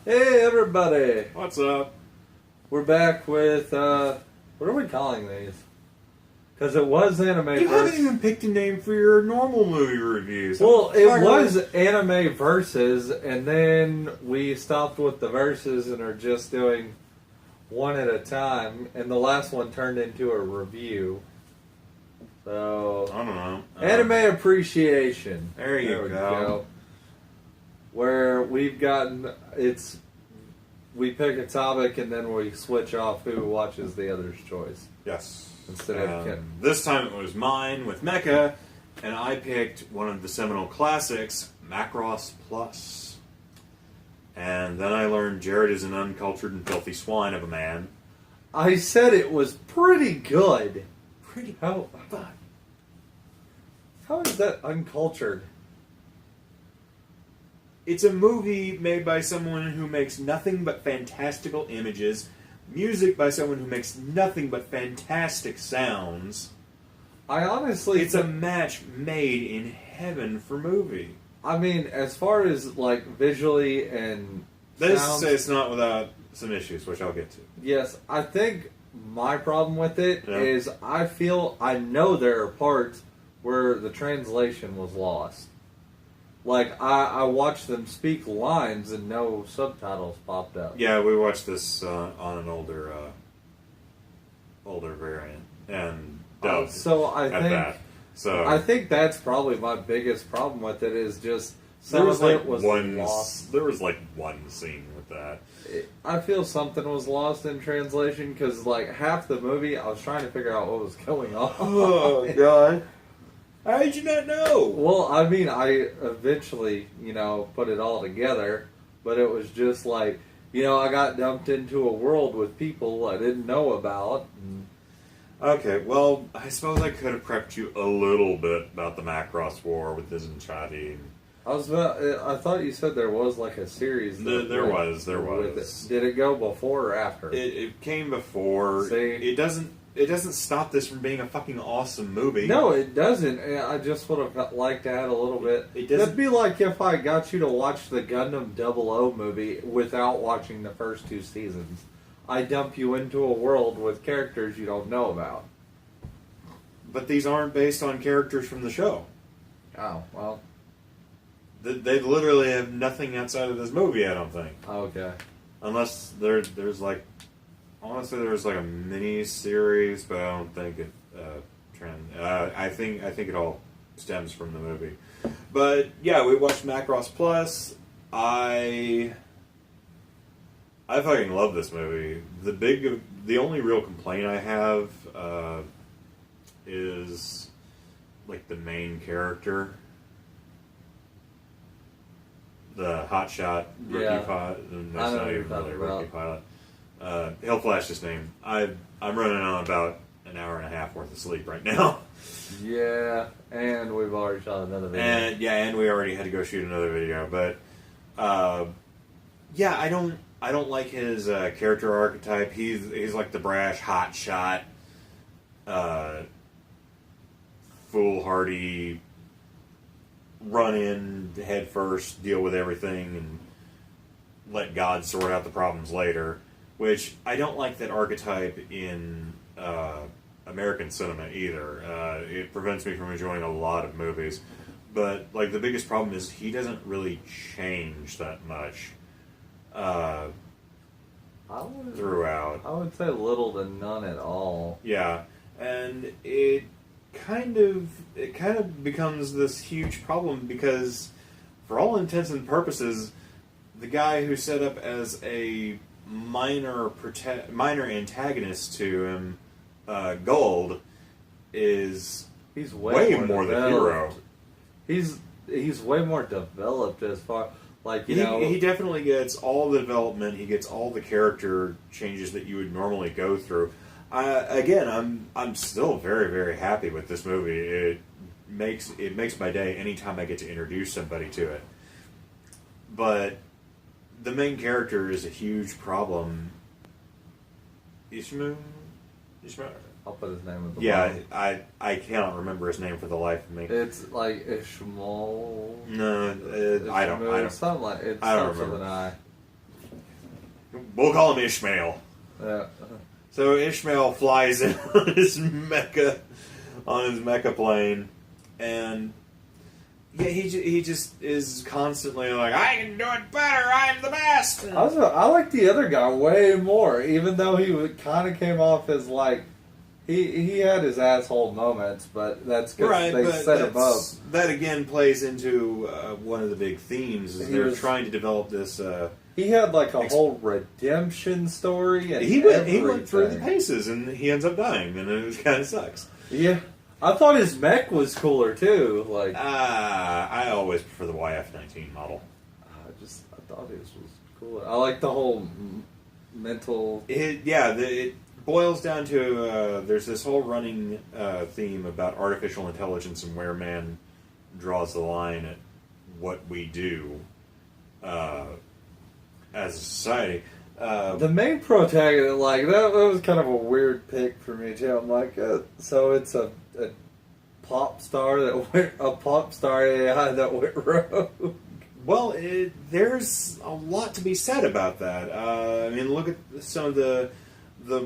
Hey everybody! What's up? We're back with, what are we calling these? Because it was anime You haven't even picked a name for your normal movie reviews. Well, it was anime versus, and then we stopped with the verses and are just doing one at a time, and the last one turned into a review. So, I don't know. Anime appreciation. There you go. Where we've gotten, we pick a topic and then we switch off who watches the other's choice. Yes. Instead of Ken. This time it was mine with Mecha, and I picked one of the seminal classics, Macross Plus. And then I learned Jared is an uncultured and filthy swine of a man. I said it was pretty good. How is that uncultured? It's a movie made by someone who makes nothing but fantastical images, music by someone who makes nothing but fantastic sounds. I honestly... It's a match made in heaven for movie. I mean, as far as, like, visually and sounds... It's not without some issues, which I'll get to. Yes, I think my problem with it is I know there are parts where the translation was lost. Like, I watched them speak lines and no subtitles popped up. Yeah, we watched this on an older variant and dubbed I think that's probably my biggest problem with it is just some there was of it was lost. There was like one scene with that. I feel something was lost in translation because like half the movie I was trying to figure out what was going on. Oh God. How did you not know? Well, I mean, I eventually, put it all together, but it was just like, I got dumped into a world with people I didn't know about. Okay, well, I suppose I could have prepped you a little bit about the Macross War with Zinchadi. I thought you said there was like a series. There was. Did it go before or after? It came before. See? It doesn't stop this from being a fucking awesome movie. No, it doesn't. I just would have liked to add a little bit. It'd be like if I got you to watch the Gundam 00 movie without watching the first 2 seasons. I dump you into a world with characters you don't know about. But these aren't based on characters from the show. Oh, well. They literally have nothing outside of this movie, I don't think. Okay. Unless there's like... Honestly, there's like a mini series, but I don't think it I think it all stems from the movie. But yeah, we watched Macross Plus. I fucking love this movie. The only real complaint I have is like the main character, the hotshot rookie pilot. That's not even really a rookie pilot. He'll flash his name. I'm running on about an hour and a half worth of sleep right now. Yeah, and we've already shot another video. And we already had to go shoot another video. But I don't like his character archetype. He's like the brash hotshot, foolhardy, run in head first, deal with everything, and let God sort out the problems later. Which, I don't like that archetype in American cinema either. It prevents me from enjoying a lot of movies. But, like, the biggest problem is he doesn't really change that much throughout. I would say little to none at all. Yeah, and it kind of becomes this huge problem because, for all intents and purposes, the guy who's set up as a minor antagonist to him, Gold, he's way more the hero. He's way more developed as far he definitely gets all the development. He gets all the character changes that you would normally go through. I'm still very, very happy with this movie. It makes my day anytime I get to introduce somebody to it. But the main character is a huge problem. Ishmael? I'll put his name in the bottom. I cannot remember his name for the life of me. It's like Ishmael. No, I don't. Something like it starts with an I. we'll call him Ishmael. Yeah. So Ishmael flies in on his mecha plane, and yeah, he just is constantly like, I can do it better. I'm the best. I like the other guy way more, even though he kind of came off as like he had his asshole moments, but that's because they set him up. That again plays into one of the big themes is they're trying to develop this. He had like a whole redemption story, and he went through the paces, and he ends up dying, and it kind of sucks. Yeah, I thought his mech was cooler too. Like, I always prefer the YF-19 model. I thought his was cooler. I like the whole mental. It boils down to there's this whole running theme about artificial intelligence and where man draws the line at what we do. As a society. The main protagonist, like, that was kind of a weird pick for me, too. I'm like, so it's a pop star AI that went rogue. Well, there's a lot to be said about that. I mean, look at some of the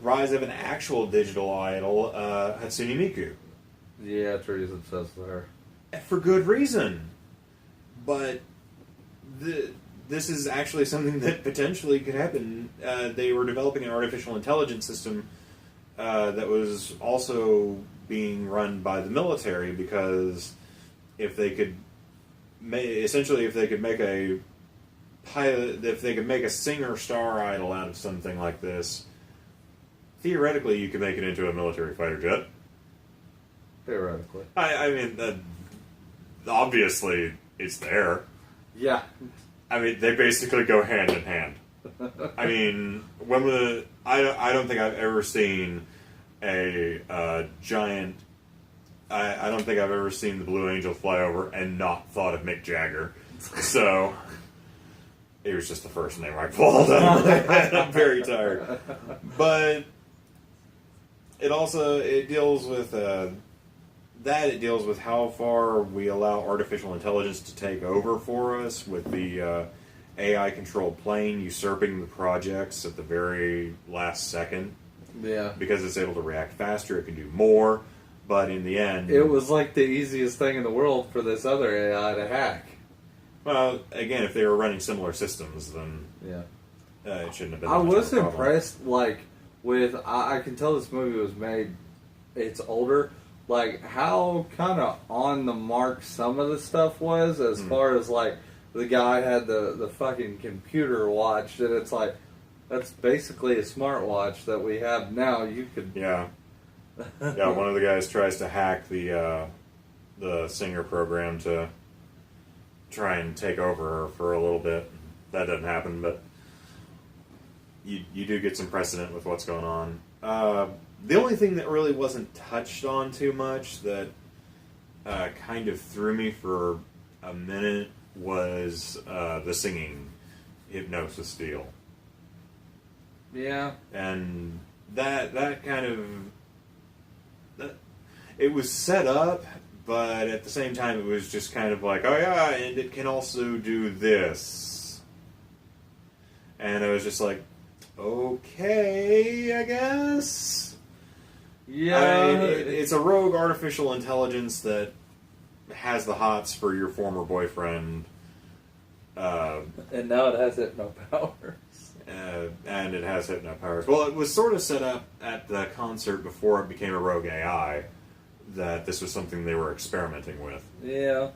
rise of an actual digital idol, Hatsune Miku. Yeah, Tree's obsessed with her. For good reason. But this is actually something that potentially could happen. They were developing an artificial intelligence system that was also being run by the military because if they could make a pilot, if they could make a singer star idol out of something like this, theoretically you could make it into a military fighter jet. Theoretically. I mean, obviously it's there. Yeah. I mean, they basically go hand in hand. I mean, I don't think I've ever seen a giant. I don't think I've ever seen the Blue Angel fly over and not thought of Mick Jagger. So it was just the first name I pulled. I'm very tired, but it deals with It deals with how far we allow artificial intelligence to take over for us with the AI-controlled plane usurping the projects at the very last second. Yeah. Because it's able to react faster, it can do more, but in the end... It was like the easiest thing in the world for this other AI to hack. Well, again, if they were running similar systems, then yeah, it shouldn't have been. I was impressed, like, with... I can tell this movie was made... It's older... Like, how kind of on the mark some of the stuff was, as far as, like, the guy had the fucking computer watch, that it's like, that's basically a smartwatch that we have now. You could... Yeah. Yeah, one of the guys tries to hack the Singer program to try and take over her for a little bit. That doesn't happen, but you do get some precedent with what's going on. The only thing that really wasn't touched on too much that kind of threw me for a minute was the singing Hypnosis deal. Yeah. And that kind of... it was set up, but at the same time it was just kind of like, oh yeah, and it can also do this. And I was just like, okay, I guess... Yeah, it's a rogue artificial intelligence that has the hots for your former boyfriend. And now it has hypno powers. And it has hypno powers. Well, it was sort of set up at the concert before it became a rogue AI that this was something they were experimenting with. Yeah.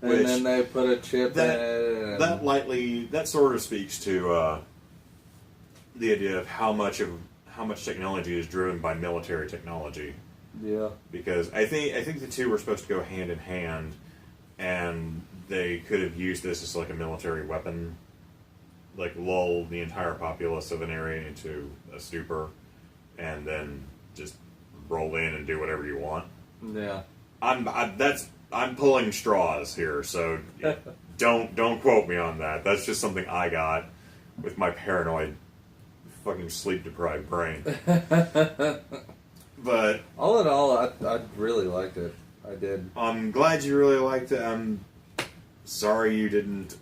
And then they put a chip in it. That sort of speaks to the idea of how much technology is driven by military technology. Yeah. Because I think the two were supposed to go hand in hand, and they could have used this as like a military weapon, like lull the entire populace of an area into a stupor, and then just roll in and do whatever you want. Yeah. I'm pulling straws here, so don't quote me on that. That's just something I got with my paranoid, fucking sleep-deprived brain. But all in all, I really liked it. I did. I'm glad you really liked it. I'm sorry you didn't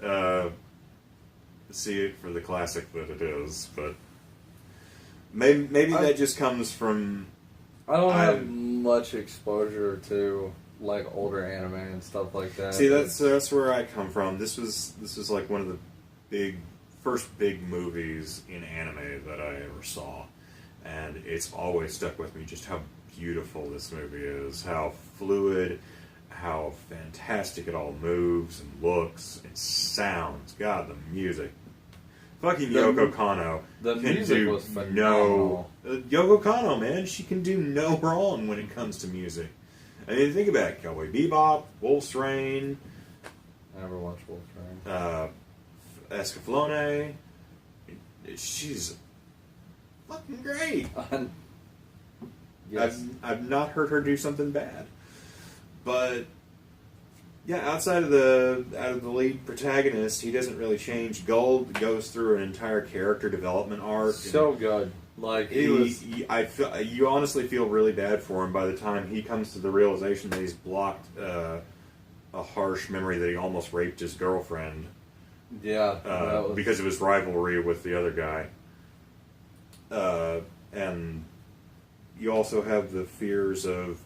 see it for the classic that it is, but maybe that just comes from. I don't have much exposure to like older anime and stuff like that. See, that's where I come from. This was like one of the first big movies in anime that I ever saw, and it's always stuck with me just how beautiful this movie is, how fluid, how fantastic it all moves and looks and sounds. God, the music. Fucking Yoko Kanno. The music was phenomenal. Yoko Kanno, man, she can do no wrong when it comes to music. I mean, think about it. Cowboy Bebop, Wolf's Rain. I never watched Wolf's Rain. Escaflowne. She's fucking great. Yes. I've not heard her do something bad. But yeah, outside of the lead protagonist, he doesn't really change. Gold goes through an entire character development arc. So good. Like you honestly feel really bad for him by the time he comes to the realization that he's blocked a harsh memory that he almost raped his girlfriend. Yeah, because of his rivalry with the other guy. And you also have the fears and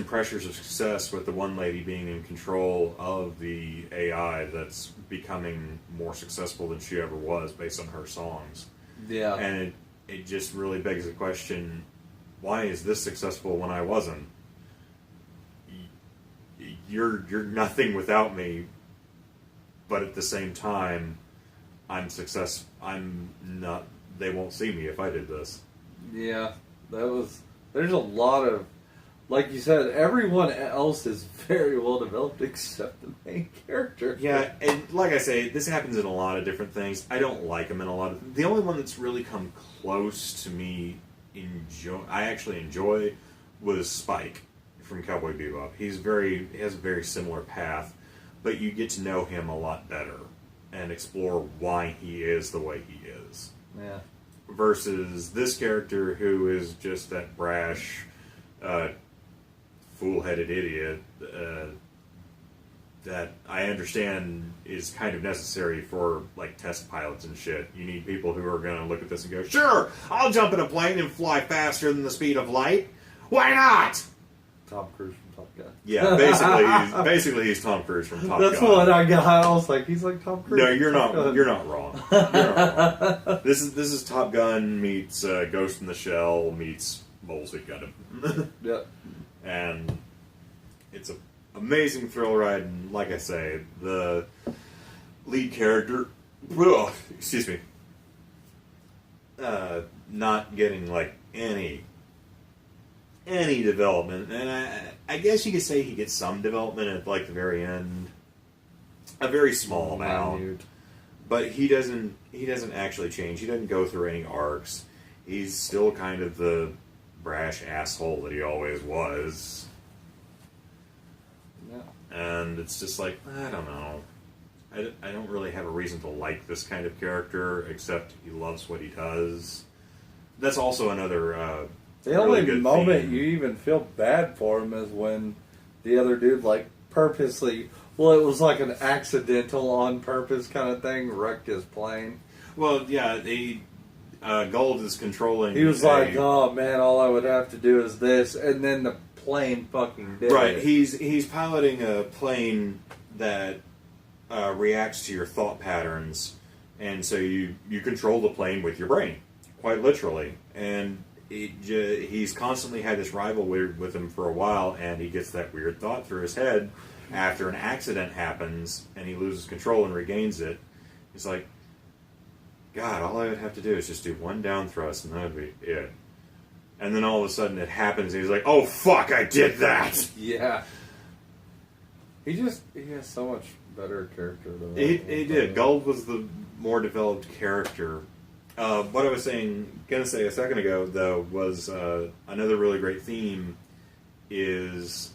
pressures of success with the one lady being in control of the AI that's becoming more successful than she ever was based on her songs. Yeah. And it just really begs the question, why is this successful when I wasn't? You're nothing without me, but at the same time, I'm not, they won't see me if I did this. Yeah, there's a lot of, like you said, everyone else is very well developed except the main character. Yeah, and like I say, this happens in a lot of different things. I don't like them in a lot of... The only one that's really come close to me, I actually enjoy, was Spike from Cowboy Bebop. He has a very similar path, but you get to know him a lot better and explore why he is the way he is. Yeah. Versus this character who is just that brash, fool-headed idiot that I understand is kind of necessary for like test pilots and shit. You need people who are going to look at this and go, "Sure, I'll jump in a plane and fly faster than the speed of light. Why not?" Tom Cruise from Top Gun. Yeah, basically he's Tom Cruise from Top Gun. That's what I got. I was like, he's like Tom Cruise. No, you're not wrong. You're not wrong. This is Top Gun meets Ghost in the Shell meets Mobile Suit Gundam. Yep. And it's an amazing thrill ride, and like I say, the lead character, excuse me, not getting like any development, and I guess you could say he gets some development at like the very end, a very small amount, but he doesn't actually change. He doesn't go through any arcs. He's still kind of the brash asshole that he always was. Yeah. And it's just like, I don't know. I don't really have a reason to like this kind of character, except he loves what he does. That's also another the only moment you even feel bad for him is when the other dude, like, purposely, well, it was like an accidental on purpose kind of thing, wrecked his plane. Well, yeah, Gold is controlling... He was like, oh man, all I would have to do is this, and then the plane fucking did Right, it. he's piloting a plane that reacts to your thought patterns, and so you control the plane with your brain, quite literally. And he's constantly had this rivalry with him for a while, and he gets that weird thought through his head after an accident happens, and he loses control and regains it. He's like, God, all I would have to do is just do one down thrust, and that would be it. And then all of a sudden it happens, and he's like, oh fuck, I did that! Yeah. He has so much better character than He did. Gold was the more developed character. What I was gonna say a second ago, though, was another really great theme is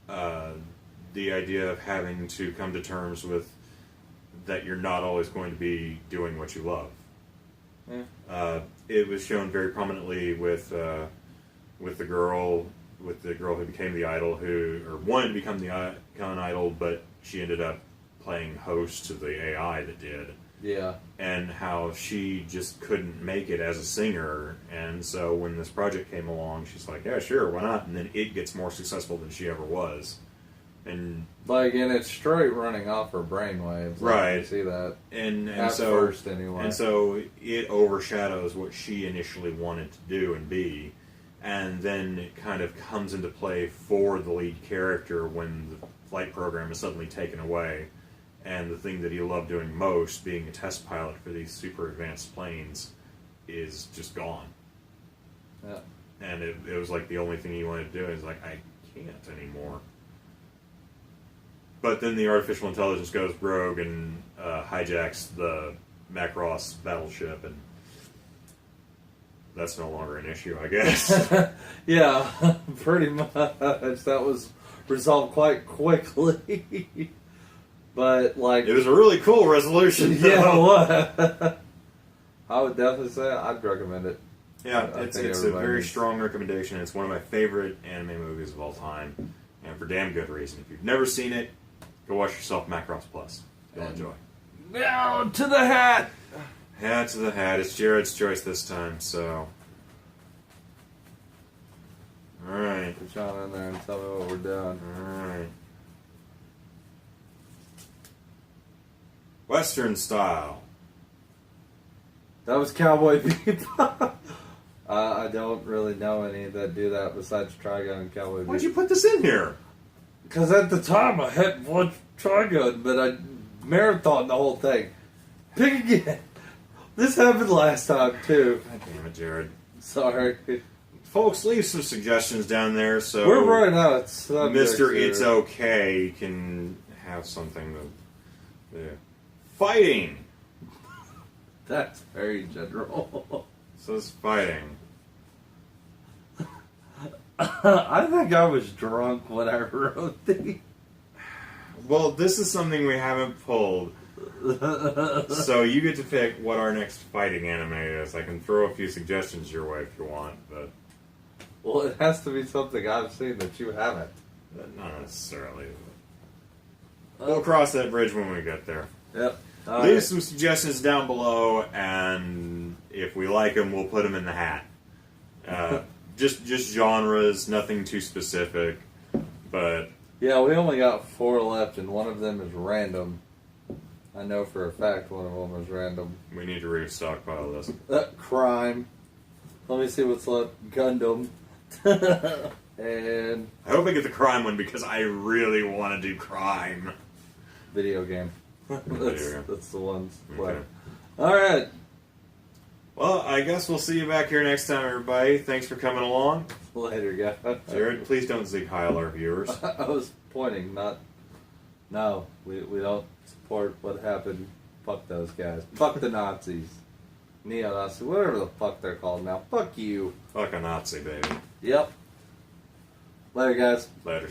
the idea of having to come to terms with that you're not always going to be doing what you love. Yeah. It was shown very prominently with the girl who became the idol, or wanted to become an idol, but she ended up playing host to the AI that did. Yeah. And how she just couldn't make it as a singer. And so when this project came along, she's like, yeah, sure, why not? And then it gets more successful than she ever was. And and it's straight running off her brainwaves. Right. You see that. And At so, first, anyway. And so it overshadows what she initially wanted to do and be. And then it kind of comes into play for the lead character when the flight program is suddenly taken away. And the thing that he loved doing most, being a test pilot for these super advanced planes, is just gone. Yeah. And it was like the only thing he wanted to do. Is like, I can't anymore. But then the artificial intelligence goes rogue and hijacks the Macross battleship, and that's no longer an issue, I guess. Yeah, pretty much. That was resolved quite quickly. But, like... It was a really cool resolution, though. Yeah, what? I would definitely say I'd recommend it. Yeah, it's a very strong recommendation. It's one of my favorite anime movies of all time, and for damn good reason. If you've never seen it, go watch yourself Macross Plus. You'll enjoy. Now to the hat! Hat to the hat. It's Jared's choice this time, so... Alright. Put Sean in there and tell me what we're doing. Alright. Western style. That was Cowboy Bebop. I don't really know any that do that besides Trigun and Cowboy Bebop. Why'd you put this in here? Because at the time I hadn't watched Trigun, but I marathoned the whole thing. Pick again. This happened last time, too. God damn it, Jared. Sorry. Folks, leave some suggestions down there so... We're running out of subjects Mr. here. It's Okay can have something to... Yeah. Fighting! That's very general. So it's fighting. I think I was drunk when I wrote these. Well, this is something we haven't pulled. So you get to pick what our next fighting anime is. I can throw a few suggestions your way if you want, but... Well, it has to be something I've seen that you haven't. Not necessarily. We'll cross that bridge when we get there. Yep. Leave some suggestions down below, and if we like them, we'll put them in the hat. Just genres, nothing too specific, but... Yeah, we only got 4 left, and one of them is random. I know for a fact one of them is random. We need to restockpile this. Crime. Let me see what's left. Gundam. And... I hope I get the crime one, because I really want to do crime. Video game. That's the ones. Okay. Alright. Well, I guess we'll see you back here next time, everybody. Thanks for coming along. Later, guys. Jared, please don't Zeke-Heil our viewers. I was pointing, not... No, we don't support what happened. Fuck those guys. Fuck the Nazis. Neo-Nazis, whatever the fuck they're called now. Fuck you. Fuck a Nazi, baby. Yep. Later, guys. Later.